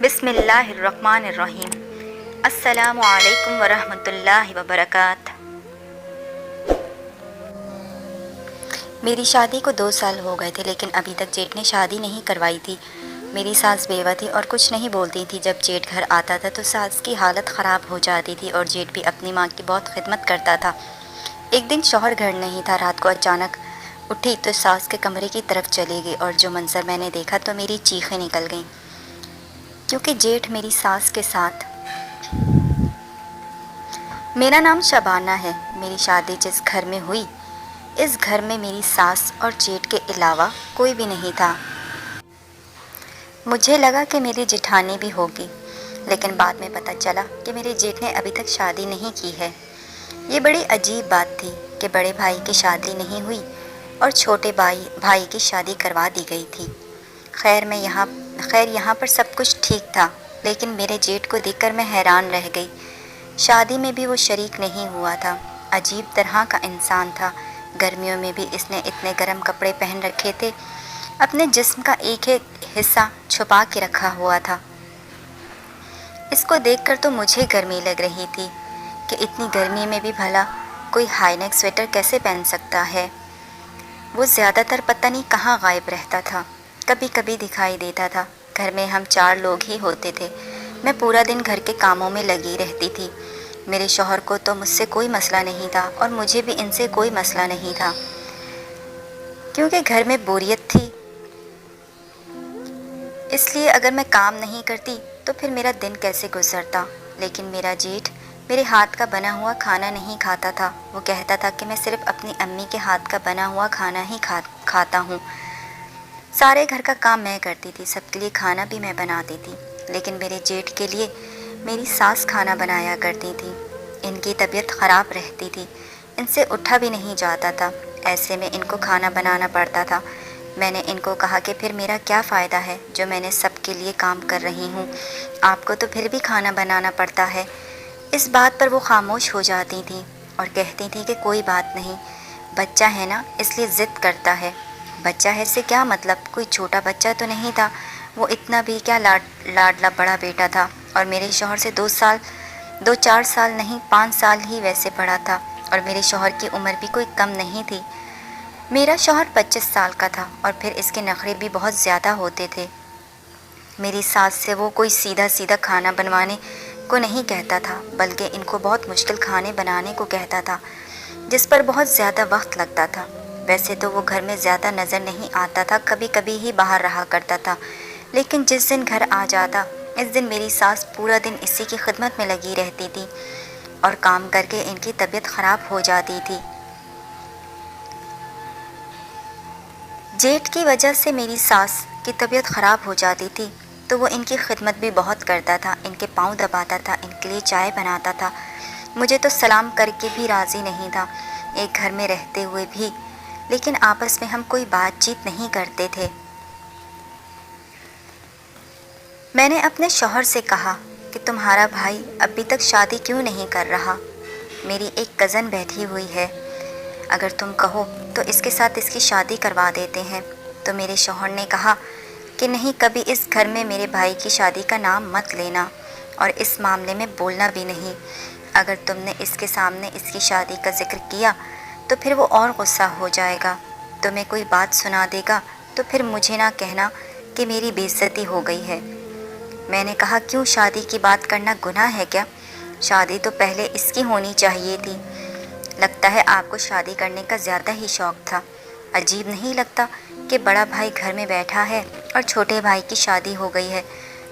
بسم اللہ الرحمن الرحیم۔ السلام علیکم ورحمۃ اللہ وبرکاتہ۔ میری شادی کو 2 سال ہو گئے تھے، لیکن ابھی تک جیٹھ نے شادی نہیں کروائی تھی۔ میری ساس بیوہ تھی اور کچھ نہیں بولتی تھی۔ جب جیٹھ گھر آتا تھا تو ساس کی حالت خراب ہو جاتی تھی اور جیٹھ بھی اپنی ماں کی بہت خدمت کرتا تھا۔ ایک دن شوہر گھر نہیں تھا، رات کو اچانک اٹھی تو ساس کے کمرے کی طرف چلی گئی اور جو منظر میں نے دیکھا تو میری چیخیں نکل گئیں، کیونکہ جیٹھ میری ساس کے ساتھ۔ میرا نام شبانہ ہے۔ میری شادی جس گھر میں ہوئی، اس گھر میں میری ساس اور جیٹھ کے علاوہ کوئی بھی نہیں تھا۔ مجھے لگا کہ میری جٹھانی بھی ہوگی، لیکن بعد میں پتہ چلا کہ میرے جیٹھ نے ابھی تک شادی نہیں کی ہے۔ یہ بڑی عجیب بات تھی کہ بڑے بھائی کی شادی نہیں ہوئی اور چھوٹے بھائی کی شادی کروا دی گئی تھی۔ خیر یہاں پر سب کچھ ٹھیک تھا، لیکن میرے جیٹھ کو دیکھ کر میں حیران رہ گئی۔ شادی میں بھی وہ شریک نہیں ہوا تھا۔ عجیب طرح کا انسان تھا۔ گرمیوں میں بھی اس نے اتنے گرم کپڑے پہن رکھے تھے، اپنے جسم کا ایک ایک حصہ چھپا کے رکھا ہوا تھا۔ اس کو دیکھ کر تو مجھے گرمی لگ رہی تھی کہ اتنی گرمی میں بھی بھلا کوئی ہائی نیک سویٹر کیسے پہن سکتا ہے۔ وہ زیادہ تر پتہ نہیں کہاں غائب رہتا تھا، کبھی کبھی دکھائی دیتا تھا۔ گھر میں ہم 4 لوگ ہی ہوتے تھے۔ میں پورا دن گھر کے کاموں میں لگی رہتی تھی۔ میرے شوہر کو تو مجھ سے کوئی مسئلہ نہیں تھا اور مجھے بھی ان سے کوئی مسئلہ نہیں تھا، کیونکہ گھر میں بوریت تھی۔ اس لیے اگر میں کام نہیں کرتی تو پھر میرا دن کیسے گزرتا۔ لیکن میرا جیٹھ میرے ہاتھ کا بنا ہوا کھانا نہیں کھاتا تھا۔ وہ کہتا تھا کہ میں صرف اپنی امی کے ہاتھ کا بنا ہوا کھانا ہی کھاتا ہوں۔ سارے گھر کا کام میں کرتی تھی، سب کے لیے کھانا بھی میں بناتی تھی، لیکن میرے جیٹھ کے لیے میری ساس کھانا بنایا کرتی تھی۔ ان کی طبیعت خراب رہتی تھی، ان سے اٹھا بھی نہیں جاتا تھا، ایسے میں ان کو کھانا بنانا پڑتا تھا۔ میں نے ان کو کہا کہ پھر میرا کیا فائدہ ہے جو میں نے سب کے لیے کام کر رہی ہوں، آپ کو تو پھر بھی کھانا بنانا پڑتا ہے۔ اس بات پر وہ خاموش ہو جاتی تھیں اور کہتی تھیں کہ کوئی بات نہیں، بچہ ہے نا اس لیے ضد کرتا ہے۔ بچہ ہے سے کیا مطلب، کوئی چھوٹا بچہ تو نہیں تھا، وہ اتنا بھی کیا لاڈلا بڑا بیٹا تھا، اور میرے شوہر سے 4 سال نہیں 5 سال ہی ویسے بڑا تھا، اور میرے شوہر کی عمر بھی کوئی کم نہیں تھی۔ میرا شوہر 25 سال کا تھا اور پھر اس کے نخرے بھی بہت زیادہ ہوتے تھے۔ میری ساس سے وہ کوئی سیدھا کھانا بنوانے کو نہیں کہتا تھا، بلکہ ان کو بہت مشکل کھانے بنانے کو کہتا تھا، جس پر بہت زیادہ وقت لگتا تھا۔ ویسے تو وہ گھر میں زیادہ نظر نہیں آتا تھا، کبھی کبھی ہی باہر رہا کرتا تھا، لیکن جس دن گھر آ جاتا اس دن میری ساس پورا دن اسی کی خدمت میں لگی رہتی تھی اور کام کر کے ان کی طبیعت خراب ہو جاتی تھی۔ جیٹھ کی وجہ سے میری ساس کی طبیعت خراب ہو جاتی تھی تو وہ ان کی خدمت بھی بہت کرتا تھا، ان کے پاؤں دباتا تھا، ان کے لیے چائے بناتا تھا۔ مجھے تو سلام کر کے بھی راضی نہیں تھا، ایک گھر میں رہتے ہوئے بھی، لیکن آپس میں ہم کوئی بات چیت نہیں کرتے تھے۔ میں نے اپنے شوہر سے کہا کہ تمہارا بھائی ابھی تک شادی کیوں نہیں کر رہا؟ میری ایک کزن بیٹھی ہوئی ہے، اگر تم کہو تو اس کے ساتھ اس کی شادی کروا دیتے ہیں۔ تو میرے شوہر نے کہا کہ نہیں، کبھی اس گھر میں میرے بھائی کی شادی کا نام مت لینا اور اس معاملے میں بولنا بھی نہیں۔ اگر تم نے اس کے سامنے اس کی شادی کا ذکر کیا تو پھر وہ اور غصہ ہو جائے گا، تمہیں کوئی بات سنا دے گا تو پھر مجھے نہ کہنا کہ میری بے عزتی ہو گئی ہے۔ میں نے کہا کیوں، شادی کی بات کرنا گناہ ہے کیا؟ شادی تو پہلے اس کی ہونی چاہیے تھی۔ لگتا ہے آپ کو شادی کرنے کا زیادہ ہی شوق تھا۔ عجیب نہیں لگتا کہ بڑا بھائی گھر میں بیٹھا ہے اور چھوٹے بھائی کی شادی ہو گئی ہے؟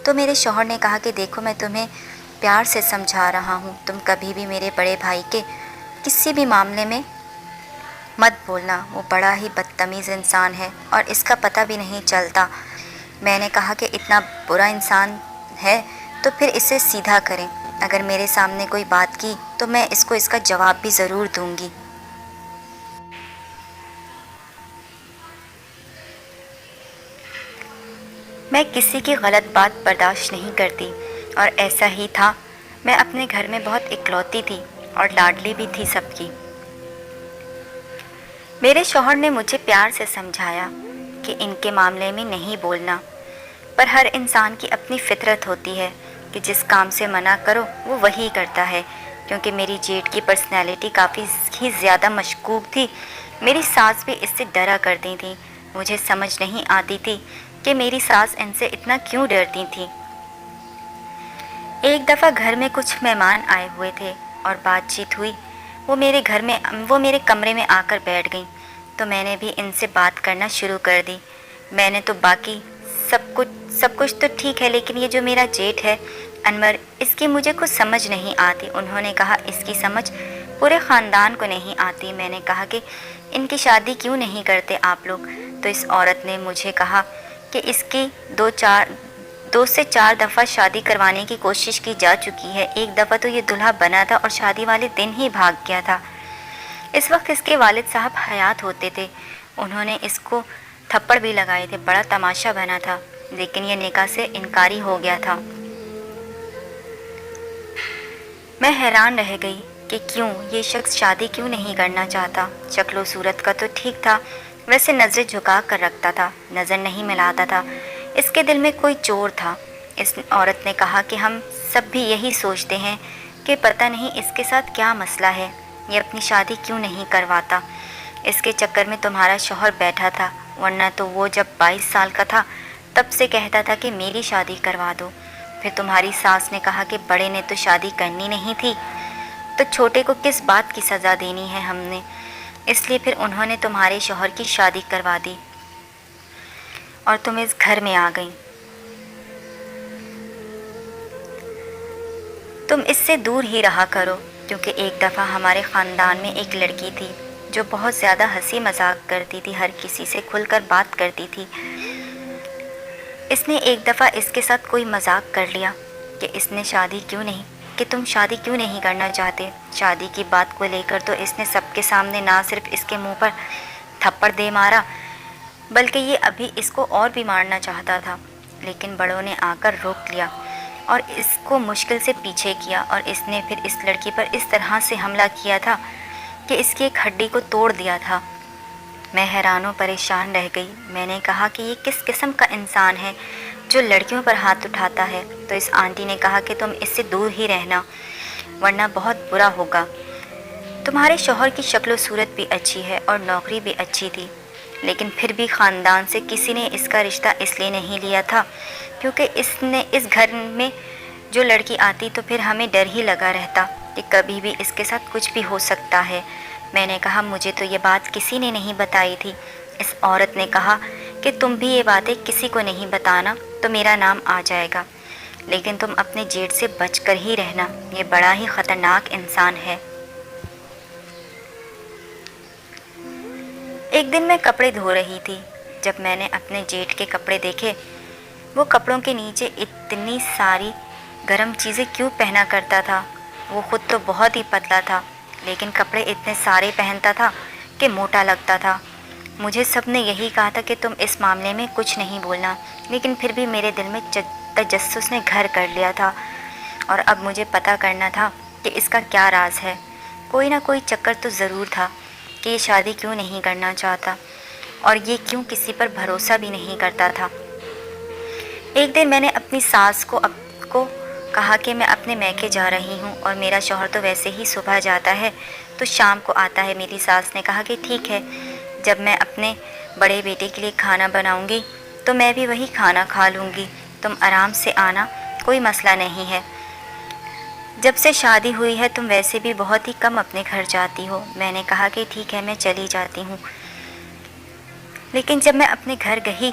تو میرے شوہر نے کہا کہ دیکھو، میں تمہیں پیار سے سمجھا رہا ہوں، تم کبھی بھی میرے بڑے بھائی کے کسی بھی معاملے میں مت بولنا، وہ بڑا ہی بدتمیز انسان ہے اور اس کا پتہ بھی نہیں چلتا۔ میں نے کہا کہ اتنا برا انسان ہے تو پھر اسے سیدھا کریں، اگر میرے سامنے کوئی بات کی تو میں اس کو اس کا جواب بھی ضرور دوں گی۔ میں کسی کی غلط بات برداشت نہیں کرتی اور ایسا ہی تھا۔ میں اپنے گھر میں بہت اکلوتی تھی اور لاڈلی بھی تھی سب کی۔ میرے شوہر نے مجھے پیار سے سمجھایا کہ ان کے معاملے میں نہیں بولنا، پر ہر انسان کی اپنی فطرت ہوتی ہے کہ جس کام سے منع کرو وہ وہی کرتا ہے۔ کیونکہ میری جیٹھ کی پرسنالٹی کافی ہی زیادہ مشکوک تھی، میری ساس بھی اس سے ڈرا کرتی تھی۔ مجھے سمجھ نہیں آتی تھی کہ میری ساس ان سے اتنا کیوں ڈرتی تھی۔ ایک دفعہ گھر میں کچھ مہمان آئے ہوئے تھے اور بات چیت ہوئی۔ وہ میرے کمرے میں آ کر بیٹھ گئیں تو میں نے بھی ان سے بات کرنا شروع کر دی۔ میں نے تو باقی سب کچھ تو ٹھیک ہے، لیکن یہ جو میرا جیٹھ ہے انور، اس کی مجھے کچھ سمجھ نہیں آتی۔ انہوں نے کہا اس کی سمجھ پورے خاندان کو نہیں آتی۔ میں نے کہا کہ ان کی شادی کیوں نہیں کرتے آپ لوگ؟ تو اس عورت نے مجھے کہا کہ اس کی دو سے چار دفعہ شادی کروانے کی کوشش کی جا چکی ہے۔ ایک دفعہ تو یہ دلہا بنا تھا اور شادی والے دن ہی بھاگ گیا تھا۔ اس وقت اس کے والد صاحب حیات ہوتے تھے، انہوں نے اس کو تھپڑ بھی لگائے تھے، بڑا تماشا بنا تھا، لیکن یہ نکاح سے انکاری ہو گیا تھا۔ میں حیران رہ گئی کہ کیوں یہ شخص شادی کیوں نہیں کرنا چاہتا۔ شکل و صورت کا تو ٹھیک تھا، ویسے نظر جھکا کر رکھتا تھا، نظر نہیں ملاتا تھا، اس کے دل میں کوئی چور تھا۔ اس عورت نے کہا کہ ہم سب بھی یہی سوچتے ہیں کہ پتہ نہیں اس کے ساتھ کیا مسئلہ ہے، یہ اپنی شادی کیوں نہیں کرواتا۔ اس کے چکر میں تمہارا شوہر بیٹھا تھا، ورنہ تو وہ جب 22 سال کا تھا تب سے کہتا تھا کہ میری شادی کروا دو۔ پھر تمہاری ساس نے کہا کہ بڑے نے تو شادی کرنی نہیں تھی، تو چھوٹے کو کس بات کی سزا دینی ہے ہم نے، اس لیے پھر انہوں نے تمہارے شوہر کی شادی کروا دی اور تم اس گھر میں آ گئی۔ تم اس سے دور ہی رہا کرو، کیونکہ ایک دفعہ ہمارے خاندان میں ایک لڑکی تھی جو بہت زیادہ ہنسی مذاق کرتی تھی، ہر کسی سے کھل کر بات کرتی تھی۔ اس نے ایک دفعہ اس کے ساتھ کوئی مذاق کر لیا کہ تم شادی کیوں نہیں کرنا چاہتے۔ شادی کی بات کو لے کر تو اس نے سب کے سامنے نہ صرف اس کے منہ پر تھپڑ دے مارا، بلکہ یہ ابھی اس کو اور بھی مارنا چاہتا تھا، لیکن بڑوں نے آ کر روک لیا اور اس کو مشکل سے پیچھے کیا، اور اس نے پھر اس لڑکی پر اس طرح سے حملہ کیا تھا کہ اس کی ایک ہڈی کو توڑ دیا تھا۔ میں حیران و پریشان رہ گئی۔ میں نے کہا کہ یہ کس قسم کا انسان ہے جو لڑکیوں پر ہاتھ اٹھاتا ہے؟ تو اس آنٹی نے کہا کہ تم اس سے دور ہی رہنا، ورنہ بہت برا ہوگا۔ تمہارے شوہر کی شکل و صورت بھی اچھی ہے اور نوکری بھی اچھی تھی، لیکن پھر بھی خاندان سے کسی نے اس کا رشتہ اس لیے نہیں لیا تھا کیونکہ اس گھر میں جو لڑکی آتی تو پھر ہمیں ڈر ہی لگا رہتا کہ کبھی بھی اس کے ساتھ کچھ بھی ہو سکتا ہے۔ میں نے کہا مجھے تو یہ بات کسی نے نہیں بتائی تھی۔ اس عورت نے کہا کہ تم بھی یہ باتیں کسی کو نہیں بتانا تو میرا نام آ جائے گا، لیکن تم اپنے جیٹھ سے بچ کر ہی رہنا، یہ بڑا ہی خطرناک انسان ہے۔ ایک دن میں کپڑے دھو رہی تھی، جب میں نے اپنے جیٹھ کے کپڑے دیکھے۔ وہ کپڑوں کے نیچے اتنی ساری گرم چیزیں کیوں پہنا کرتا تھا؟ وہ خود تو بہت ہی پتلا تھا، لیکن کپڑے اتنے سارے پہنتا تھا کہ موٹا لگتا تھا۔ مجھے سب نے یہی کہا تھا کہ تم اس معاملے میں کچھ نہیں بولنا، لیکن پھر بھی میرے دل میں تجسس نے گھر کر لیا تھا، اور اب مجھے پتہ کرنا تھا کہ اس کا کیا راز ہے۔ کوئی نہ کوئی چکر تو ضرور تھا کہ یہ شادی کیوں نہیں کرنا چاہتا، اور یہ کیوں کسی پر بھروسہ بھی نہیں کرتا تھا۔ ایک دن میں نے اپنی ساس کو کہا کہ میں اپنے میکے جا رہی ہوں، اور میرا شوہر تو ویسے ہی صبح جاتا ہے تو شام کو آتا ہے۔ میری ساس نے کہا کہ ٹھیک ہے، جب میں اپنے بڑے بیٹے کے لیے کھانا بناؤں گی تو میں بھی وہی کھانا کھا لوں گی، تم آرام سے آنا، کوئی مسئلہ نہیں ہے۔ جب سے شادی ہوئی ہے تم ویسے بھی بہت ہی کم اپنے گھر جاتی ہو۔ میں نے کہا کہ ٹھیک ہے، میں چلی جاتی ہوں، لیکن جب میں اپنے گھر گئی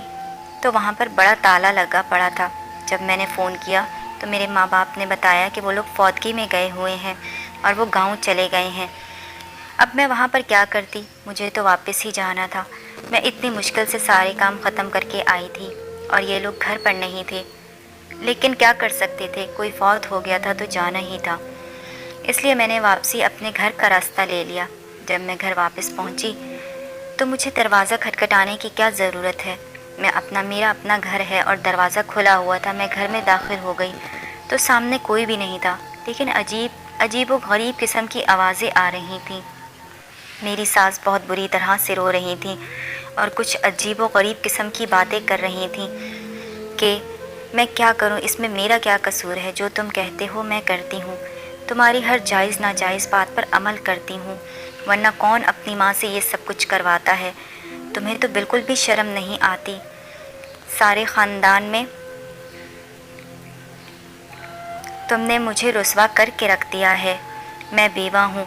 تو وہاں پر بڑا تالا لگا پڑا تھا۔ جب میں نے فون کیا تو میرے ماں باپ نے بتایا کہ وہ لوگ فوتگی میں گئے ہوئے ہیں اور وہ گاؤں چلے گئے ہیں۔ اب میں وہاں پر کیا کرتی؟ مجھے تو واپس ہی جانا تھا۔ میں اتنی مشکل سے سارے کام ختم کر کے آئی تھی اور یہ لوگ گھر پر نہیں تھے، لیکن کیا کر سکتے تھے، کوئی فوت ہو گیا تھا تو جانا ہی تھا، اس لیے میں نے واپسی اپنے گھر کا راستہ لے لیا۔ جب میں گھر واپس پہنچی تو مجھے دروازہ کھٹکھٹانے کی کیا ضرورت ہے؟ میرا اپنا گھر ہے اور دروازہ کھلا ہوا تھا۔ میں گھر میں داخل ہو گئی تو سامنے کوئی بھی نہیں تھا، لیکن عجیب و غریب قسم کی آوازیں آ رہی تھیں۔ میری ساس بہت بری طرح سے رو رہی تھیں اور کچھ عجیب و غریب قسم کی باتیں کر رہی تھیں کہ میں کیا کروں، اس میں میرا کیا قصور ہے؟ جو تم کہتے ہو میں کرتی ہوں، تمہاری ہر جائز ناجائز بات پر عمل کرتی ہوں، ورنہ کون اپنی ماں سے یہ سب کچھ کرواتا ہے؟ تمہیں تو بالکل بھی شرم نہیں آتی؟ سارے خاندان میں تم نے مجھے رسوا کر کے رکھ دیا ہے، میں بیوہ ہوں،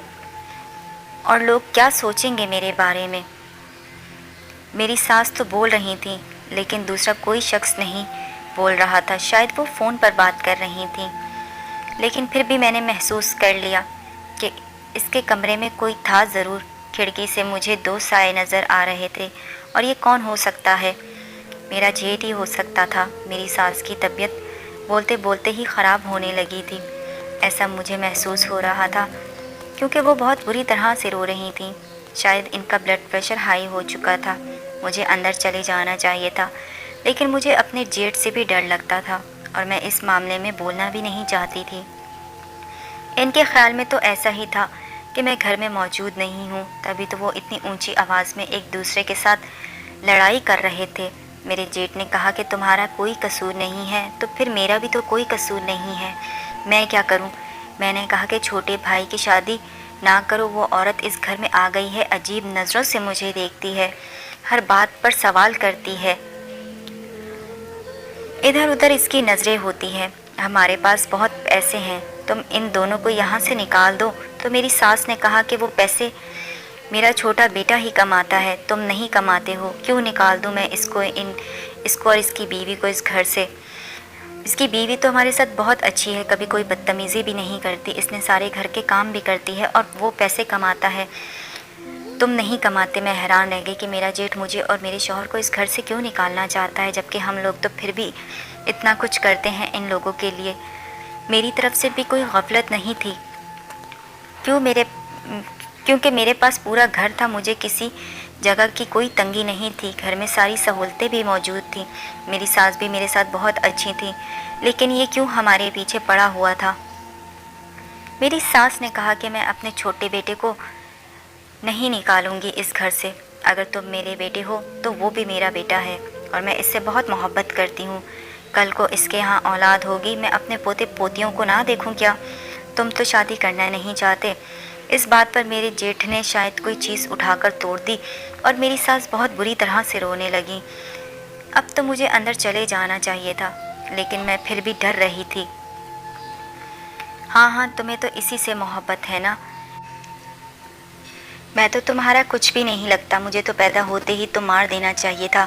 اور لوگ کیا سوچیں گے میرے بارے میں؟ میری ساس تو بول رہی تھی، لیکن دوسرا کوئی شخص نہیں بول رہا تھا، شاید وہ فون پر بات کر رہی تھی، لیکن پھر بھی میں نے محسوس کر لیا کہ اس کے کمرے میں کوئی تھا ضرور۔ کھڑکی سے مجھے 2 سائے نظر آ رہے تھے، اور یہ کون ہو سکتا ہے؟ میرا جیٹ ہی ہو سکتا تھا۔ میری ساس کی طبیعت بولتے بولتے ہی خراب ہونے لگی تھی، ایسا مجھے محسوس ہو رہا تھا، کیونکہ وہ بہت بری طرح سے رو رہی تھیں۔ شاید ان کا بلڈ پریشر ہائی ہو چکا تھا۔ مجھے اندر چلے جانا چاہیے تھا، لیکن مجھے اپنے جیٹ سے بھی ڈر لگتا تھا، اور میں اس معاملے میں بولنا بھی نہیں چاہتی تھی۔ ان کے خیال میں تو ایسا ہی تھا کہ میں گھر میں موجود نہیں ہوں، تبھی تو وہ اتنی اونچی آواز میں ایک دوسرے کے ساتھ لڑائی کر رہے تھے۔ میرے جیٹ نے کہا کہ تمہارا کوئی قصور نہیں ہے، تو پھر میرا بھی تو کوئی قصور نہیں ہے، میں کیا کروں؟ میں نے کہا کہ چھوٹے بھائی کی شادی نہ کرو، وہ عورت اس گھر میں آ گئی ہے، عجیب نظروں سے مجھے دیکھتی ہے، ہر بات پر سوال کرتی ہے، ادھر ادھر اس کی نظریں ہوتی ہیں۔ ہمارے پاس بہت پیسے ہیں، تم ان دونوں کو یہاں سے نکال دو۔ تو میری ساس نے کہا کہ وہ پیسے میرا چھوٹا بیٹا ہی کماتا ہے، تم نہیں کماتے ہو، کیوں نکال دوں میں اس کو اور اس کی بیوی کو اس گھر سے؟ اس کی بیوی تو ہمارے ساتھ بہت اچھی ہے، کبھی کوئی بدتمیزی بھی نہیں کرتی، اس نے سارے گھر کے کام بھی کرتی ہے، اور وہ پیسے کماتا ہے، تم نہیں کماتے۔ میں حیران رہ گئی کہ میرا جیٹھ مجھے اور میرے شوہر کو اس گھر سے کیوں نکالنا چاہتا ہے، جبکہ ہم لوگ تو پھر بھی اتنا کچھ کرتے ہیں ان لوگوں کے لیے۔ میری طرف سے بھی کوئی غفلت نہیں تھی، کیونکہ میرے پاس پورا گھر تھا، مجھے کسی جگہ کی کوئی تنگی نہیں تھی، گھر میں ساری سہولتیں بھی موجود تھیں، میری ساس بھی میرے ساتھ بہت اچھی تھی، لیکن یہ کیوں ہمارے پیچھے پڑا ہوا تھا؟ میری ساس نے کہا کہ میں اپنے چھوٹے بیٹے کو نہیں نکالوں گی اس گھر سے، اگر تم میرے بیٹے ہو تو وہ بھی میرا بیٹا ہے، اور میں اس سے بہت محبت کرتی ہوں، کل کو اس کے ہاں اولاد ہوگی، میں اپنے پوتے پوتیوں کو نہ دیکھوں کیا؟ تم تو شادی کرنا نہیں چاہتے۔ اس بات پر میرے جیٹھ نے شاید کوئی چیز اٹھا کر توڑ دی، اور میری ساس بہت بری طرح سے رونے لگی۔ اب تو مجھے اندر چلے جانا چاہیے تھا، لیکن میں پھر بھی ڈر رہی تھی۔ ہاں، تمہیں تو اسی سے محبت ہے نا؟ میں تو تمہارا کچھ بھی نہیں لگتا، مجھے تو پیدا ہوتے ہی تم مار دینا چاہیے تھا،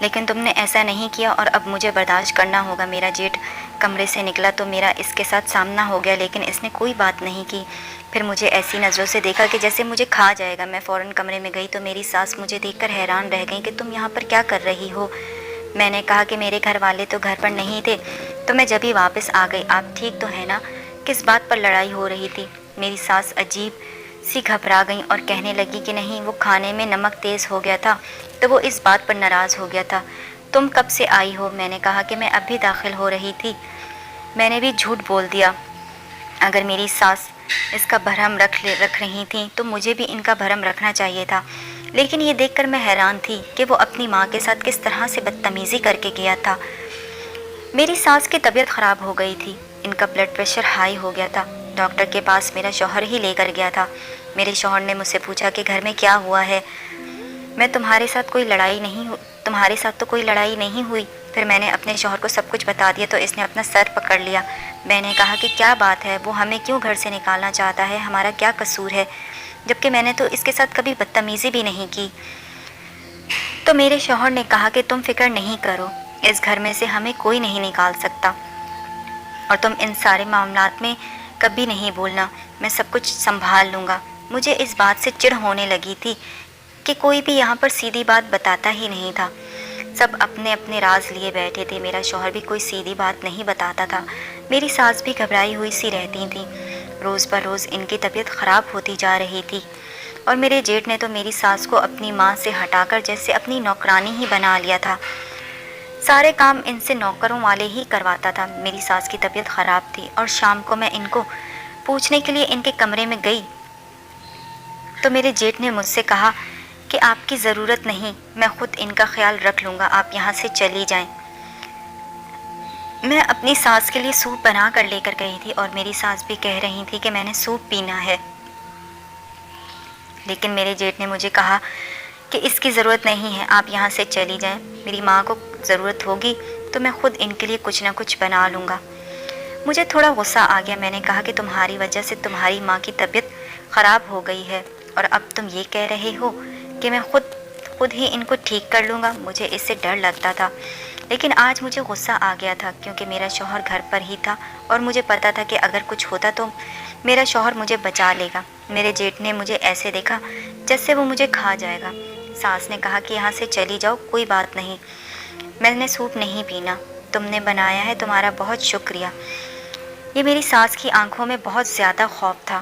لیکن تم نے ایسا نہیں کیا، اور اب مجھے برداشت کرنا ہوگا۔ میرا جیٹھ کمرے سے نکلا تو میرا اس کے ساتھ سامنا ہو گیا، لیکن اس نے کوئی بات نہیں کی، پھر مجھے ایسی نظروں سے دیکھا کہ جیسے مجھے کھا جائے گا۔ میں فوراً کمرے میں گئی تو میری ساس مجھے دیکھ کر حیران رہ گئی کہ تم یہاں پر کیا کر رہی ہو؟ میں نے کہا کہ میرے گھر والے تو گھر پر نہیں تھے، تو میں جب ہی واپس آ گئی۔ آپ ٹھیک تو ہے نا؟ کس بات پر لڑائی ہو رہی تھی؟ میری ساس عجیب سی گھبرا گئی اور کہنے لگی کہ نہیں، وہ کھانے میں نمک تیز ہو گیا تھا تو وہ اس بات پر ناراض ہو گیا تھا۔ تم کب سے آئی ہو؟ میں نے کہا کہ میں اب بھی داخل ہو رہی تھی۔ میں نے بھی جھوٹ بول دیا۔ اگر میری ساس اس کا بھرم رکھ رہی تھیں تو مجھے بھی ان کا بھرم رکھنا چاہیے تھا، لیکن یہ دیکھ کر میں حیران تھی کہ وہ اپنی ماں کے ساتھ کس طرح سے بدتمیزی کر کے گیا تھا۔ میری ساس کی طبیعت خراب ہو گئی تھی، ان کا بلڈ پریشر ہائی ہو گیا تھا، ڈاکٹر کے پاس میرا شوہر ہی لے کر گیا تھا۔ میرے شوہر نے مجھ سے پوچھا کہ گھر میں کیا ہوا ہے؟ میں تمہارے ساتھ تو کوئی لڑائی نہیں ہوئی۔ پھر میں نے اپنے شوہر کو سب کچھ بتا دیا تو اس نے اپنا سر پکڑ لیا۔ میں نے کہا کہ کیا بات ہے، وہ ہمیں کیوں گھر سے نکالنا چاہتا ہے، ہمارا کیا قصور ہے، جبکہ میں نے تو اس کے ساتھ کبھی بدتمیزی بھی نہیں کی۔ تو میرے شوہر نے کہا کہ تم فکر نہیں کرو، اس گھر میں سے ہمیں کوئی نہیں نکال سکتا، اور تم ان سارے معاملات میں کبھی نہیں بولنا، میں سب کچھ سنبھال لوں گا۔ مجھے اس بات سے چڑ ہونے لگی تھی کہ کوئی بھی یہاں پر سیدھی بات بتاتا ہی نہیں تھا، سب اپنے اپنے راز لیے بیٹھے تھے۔ میرا شوہر بھی کوئی سیدھی بات نہیں بتاتا تھا، میری ساس بھی گھبرائی ہوئی سی رہتی تھی، روز بروز ان کی طبیعت خراب ہوتی جا رہی تھی، اور میرے جیٹھ نے تو میری ساس کو اپنی ماں سے ہٹا کر جیسے اپنی نوکرانی ہی بنا لیا تھا، سارے کام ان سے نوکروں والے ہی کرواتا تھا۔ میری ساس کی طبیعت خراب تھی، اور شام کو میں ان کو پوچھنے کے لیے ان کے کمرے میں گئی تو میرے جیٹھ نے مجھ سے کہا کہ آپ کی ضرورت نہیں، میں خود ان کا خیال رکھ لوں گا، آپ یہاں سے چلی جائیں۔ میں اپنی ساس کے لیے سوپ بنا کر لے کر گئی تھی اور میری ساس بھی کہہ رہی تھی کہ میں نے سوپ پینا ہے، لیکن میرے جیٹھ نے مجھے کہا کہ اس کی ضرورت نہیں ہے، آپ یہاں سے چلی جائیں، میری ماں کو ضرورت ہوگی تو میں خود ان کے لیے کچھ نہ کچھ بنا لوں گا۔ مجھے تھوڑا غصہ آ گیا، میں نے کہا کہ تمہاری وجہ سے تمہاری ماں کی طبیعت خراب ہو گئی ہے اور اب تم یہ کہہ رہے ہو کہ میں خود ہی ان کو ٹھیک کر لوں گا۔ مجھے اس سے ڈر لگتا تھا، لیکن آج مجھے غصہ آ گیا تھا کیونکہ میرا شوہر گھر پر ہی تھا اور مجھے پتا تھا کہ اگر کچھ ہوتا تو میرا شوہر مجھے بچا لے گا۔ میرے جیٹھ نے مجھے ایسے دیکھا جیسے وہ مجھے کھا جائے گا۔ ساس نے کہا کہ یہاں سے چلی جاؤ، کوئی بات نہیں، میں نے سوپ نہیں پینا، تم نے بنایا ہے، تمہارا بہت شکریہ۔ یہ میری ساس کی آنکھوں میں بہت زیادہ خوف تھا۔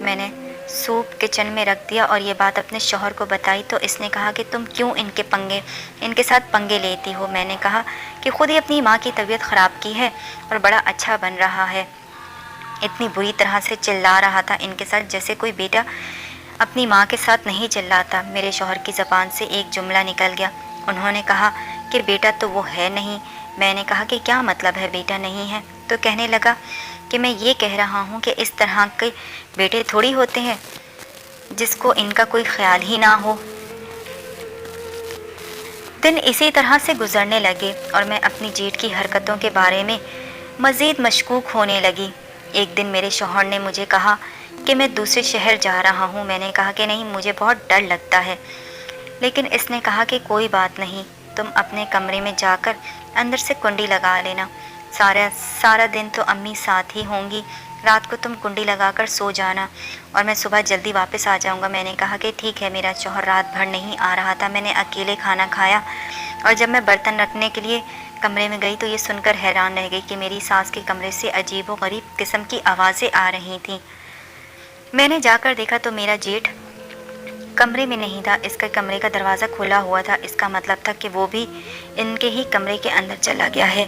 میں نے سوپ کچن میں رکھ دیا اور یہ بات اپنے شوہر کو بتائی تو اس نے کہا کہ تم کیوں ان کے ساتھ پنگے لیتی ہو؟ میں نے کہا کہ خود ہی اپنی ماں کی طبیعت خراب کی ہے اور بڑا اچھا بن رہا ہے۔ اتنی بری طرح سے چلا رہا تھا ان کے ساتھ جیسے کوئی بیٹا اپنی ماں کے ساتھ نہیں چلاتا۔ میرے شوہر کی زبان سے ایک جملہ نکل گیا، انہوں نے کہا کہ بیٹا تو وہ ہے نہیں۔ میں نے کہا کہ کیا مطلب ہے بیٹا نہیں ہے؟ تو کہنے لگا کہ میں یہ کہہ رہا ہوں کہ اس طرح کے بیٹے تھوڑی ہوتے ہیں جس کو ان کا کوئی خیال ہی نہ ہو۔ دن اسی طرح سے گزرنے لگے اور میں اپنی جیٹھ کی حرکتوں کے بارے میں مزید مشکوک ہونے لگی۔ ایک دن میرے شوہر نے مجھے کہا کہ میں دوسرے شہر جا رہا ہوں۔ میں نے کہا کہ نہیں، مجھے بہت ڈر لگتا ہے، لیکن اس نے کہا کہ کوئی بات نہیں، تم اپنے کمرے میں جا کر اندر سے کنڈی لگا لینا، سارا دن تو امی ساتھ ہی ہوں گی، رات کو تم کنڈی لگا کر سو جانا اور میں صبح جلدی واپس آ جاؤں گا۔ میں نے کہا کہ ٹھیک ہے۔ میرا شوہر رات بھر نہیں آ رہا تھا، میں نے اکیلے کھانا کھایا اور جب میں برتن رکھنے کے لیے کمرے میں گئی تو یہ سن کر حیران رہ گئی کہ میری ساس کے کمرے سے عجیب و غریب قسم کی آوازیں آ رہی تھیں۔ میں نے جا کر دیکھا تو میرا جیٹھ کمرے میں نہیں تھا، اس کے کمرے کا دروازہ کھلا ہوا تھا۔ اس کا مطلب تھا کہ وہ بھی ان کے ہی کمرے کے اندر چلا گیا ہے،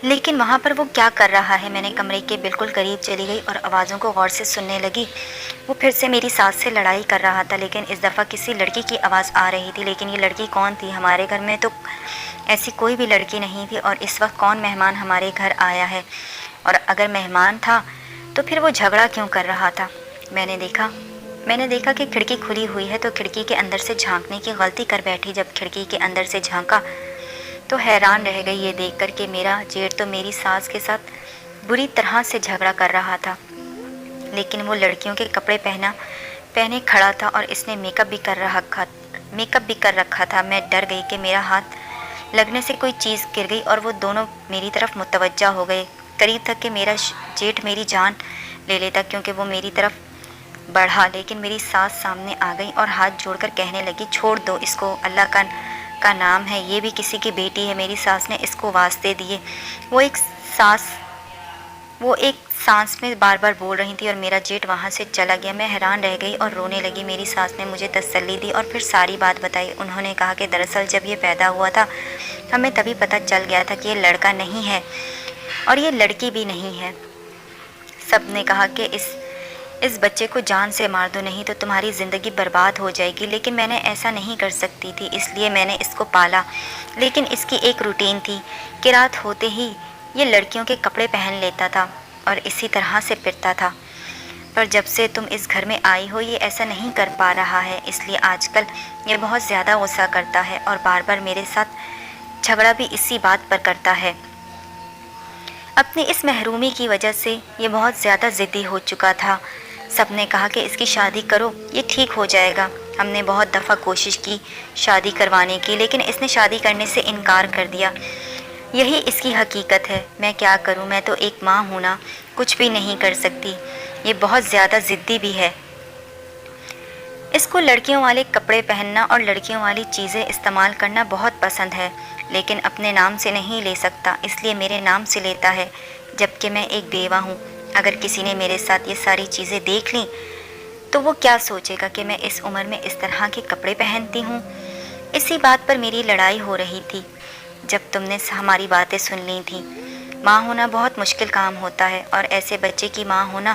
لیکن وہاں پر وہ کیا کر رہا ہے؟ میں نے کمرے کے بالکل قریب چلی گئی اور آوازوں کو غور سے سننے لگی۔ وہ پھر سے میری ساس سے لڑائی کر رہا تھا، لیکن اس دفعہ کسی لڑکی کی آواز آ رہی تھی۔ لیکن یہ لڑکی کون تھی؟ ہمارے گھر میں تو ایسی کوئی بھی لڑکی نہیں تھی، اور اس وقت کون مہمان ہمارے گھر آیا ہے؟ اور اگر مہمان تھا تو پھر وہ جھگڑا کیوں کر رہا تھا؟ میں نے دیکھا کہ کھڑکی کھلی ہوئی ہے تو کھڑکی کے اندر سے جھانکنے کی غلطی کر بیٹھی۔ جب کھڑکی کے اندر سے جھانکا تو حیران رہ گئی یہ دیکھ کر کہ میرا جیٹھ تو میری ساس کے ساتھ بری طرح سے جھگڑا کر رہا تھا، لیکن وہ لڑکیوں کے کپڑے پہنے کھڑا تھا اور اس نے میک اپ بھی کر رکھا تھا۔ میں ڈر گئی کہ میرا ہاتھ لگنے سے کوئی چیز گر گئی اور وہ دونوں میری طرف متوجہ ہو گئے۔ قریب تک کہ میرا جیٹھ میری جان لے لیتا کیونکہ وہ میری طرف بڑھا، لیکن میری ساس سامنے آ گئی اور ہاتھ جوڑ کر کہنے لگی، چھوڑ دو اس کو، اللہ کا نام ہے، یہ بھی کسی کی بیٹی ہے۔ میری ساس نے اس کو واسطے دیے۔ وہ ایک سانس میں بار بار بول رہی تھی اور میرا جیٹھ وہاں سے چلا گیا۔ میں حیران رہ گئی اور رونے لگی۔ میری ساس نے مجھے تسلی دی اور پھر ساری بات بتائی۔ انہوں نے کہا کہ دراصل جب یہ پیدا ہوا تھا ہمیں تبھی پتہ چل گیا تھا کہ یہ لڑکا نہیں ہے اور یہ لڑکی بھی نہیں ہے۔ سب نے کہا کہ اس بچے کو جان سے مار دو، نہیں تو تمہاری زندگی برباد ہو جائے گی، لیکن میں نے ایسا نہیں کر سکتی تھی، اس لیے میں نے اس کو پالا۔ لیکن اس کی ایک روٹین تھی کہ رات ہوتے ہی یہ لڑکیوں کے کپڑے پہن لیتا تھا اور اسی طرح سے پھرتا تھا، پر جب سے تم اس گھر میں آئی ہو یہ ایسا نہیں کر پا رہا ہے، اس لیے آج کل یہ بہت زیادہ غصہ کرتا ہے اور بار بار میرے ساتھ جھگڑا بھی اسی بات پر کرتا ہے۔ اپنی اس محرومی کی وجہ سے یہ بہت زیادہ ضدی ہو چکا تھا۔ سب نے کہا کہ اس کی شادی کرو، یہ ٹھیک ہو جائے گا۔ ہم نے بہت دفعہ کوشش کی شادی کروانے کی، لیکن اس نے شادی کرنے سے انکار کر دیا۔ یہی اس کی حقیقت ہے۔ میں کیا کروں؟ میں تو ایک ماں ہوں نا، کچھ بھی نہیں کر سکتی۔ یہ بہت زیادہ ضدی بھی ہے۔ اس کو لڑکیوں والے کپڑے پہننا اور لڑکیوں والی چیزیں استعمال کرنا بہت پسند ہے، لیکن اپنے نام سے نہیں لے سکتا، اس لیے میرے نام سے لیتا ہے، جبکہ میں ایک بیوہ ہوں۔ اگر کسی نے میرے ساتھ یہ ساری چیزیں دیکھ لیں تو وہ کیا سوچے گا کہ میں اس عمر میں اس طرح کے کپڑے پہنتی ہوں؟ اسی بات پر میری لڑائی ہو رہی تھی جب تم نے ہماری باتیں سن لی تھیں۔ ماں ہونا بہت مشکل کام ہوتا ہے اور ایسے بچے کی ماں ہونا